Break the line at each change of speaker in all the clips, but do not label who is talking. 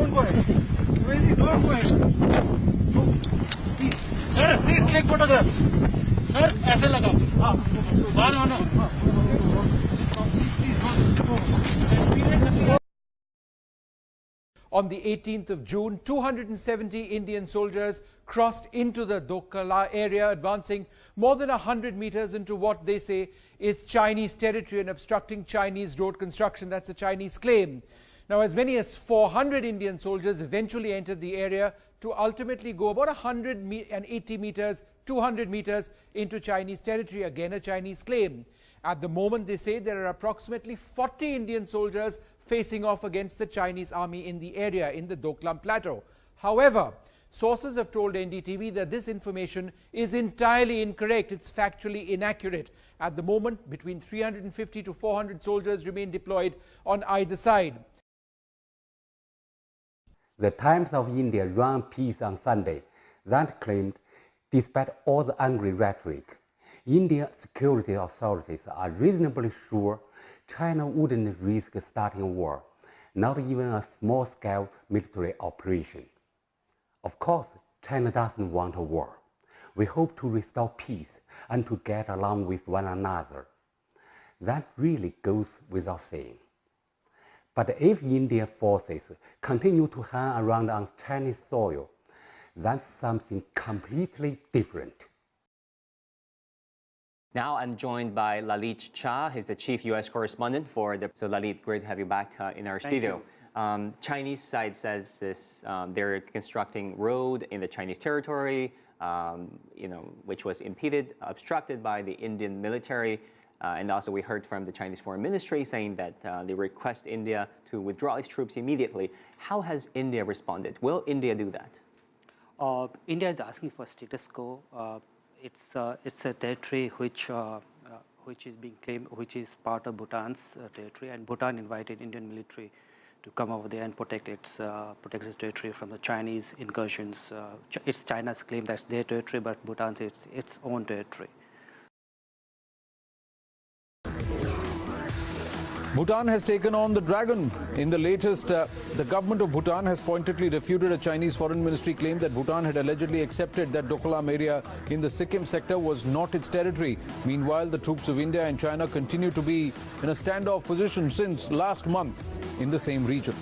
Don't go ahead. Don't go ahead. Please click photograph.
Sir ऐसे लगा बाल होना
On the 18th of June, 270 Indian soldiers crossed into the Doklam area, advancing more than 100 meters into what they say is Chinese territory and obstructing Chinese road construction. That's a Chinese claim. Now, as many as 400 Indian soldiers eventually entered the area to ultimately go about 180 meters, 200 meters into Chinese territory, again a Chinese claim. At the moment, they say there are approximately 40 Indian soldiers facing off against the Chinese army in the area, in the Doklam Plateau. However, sources have told NDTV that this information is entirely incorrect. It's factually inaccurate. At the moment, between 350 to 400 soldiers remain deployed on either side.
The Times of India ran a piece on Sunday that claimed, despite all the angry rhetoric, Indian security authorities are reasonably sure China wouldn't risk starting a war, not even a small-scale military operation. Of course, China doesn't want a war. We hope to restore peace and to get along with one another. That really goes without saying. But if Indian forces continue to hang around on Chinese soil, that's something completely different.
Now I'm joined by Lalit Cha. He's the chief U.S. correspondent for the... So Lalit, great to have you back in our studio. Chinese side says this, they're constructing road in the Chinese territory, which was impeded, obstructed by the Indian military. And also we heard from the Chinese Foreign Ministry saying that they request India to withdraw its troops immediately. How has India responded? Will India do that?
India is asking for status quo. It's a territory which is being claimed, which is part of Bhutan's territory, and Bhutan invited Indian military to come over there and protect its territory from the Chinese incursions. It's China's claim that's their territory, but Bhutan says it's its own territory.
Bhutan has taken on the dragon. In the latest, the government of Bhutan has pointedly refuted a Chinese foreign ministry claim that Bhutan had allegedly accepted that Doklam area in the Sikkim sector was not its territory. Meanwhile, the troops of India and China continue to be in a standoff position since last month in the same region.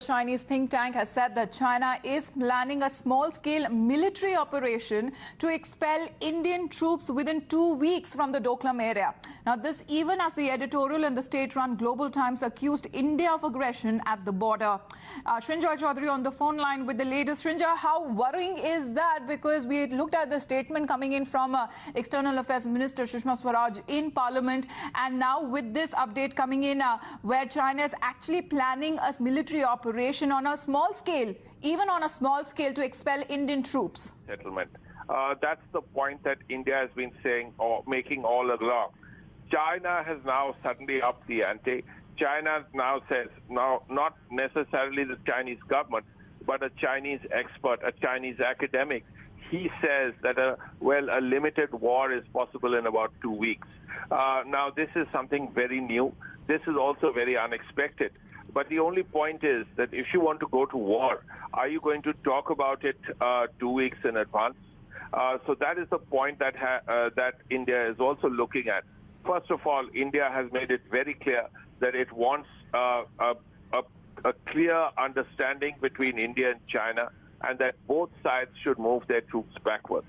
Chinese think tank has said that China is planning a small-scale military operation to expel Indian troops within 2 weeks from the Doklam area. Now, this even as the editorial in the state-run Global Times accused India of aggression at the border. Srinjoy Chaudhary on the phone line with the latest. Srinjoy, how worrying is that? Because we looked at the statement coming in from External Affairs Minister Sushma Swaraj in Parliament, and now with this update coming in where China is actually planning a military operation on a small scale, even on a small scale, to expel Indian troops.
Settlement. That's the point that India has been saying or making all along. China has now suddenly upped the ante. China now says, now not necessarily the Chinese government, but a Chinese expert, a Chinese academic. He says that a limited war is possible in about 2 weeks. Now, this is something very new. This is also very unexpected. But the only point is that if you want to go to war, are you going to talk about it 2 weeks in advance? So that is the point that that India is also looking at. First of all, India has made it very clear that it wants a clear understanding between India and China, and that both sides should move their troops backwards.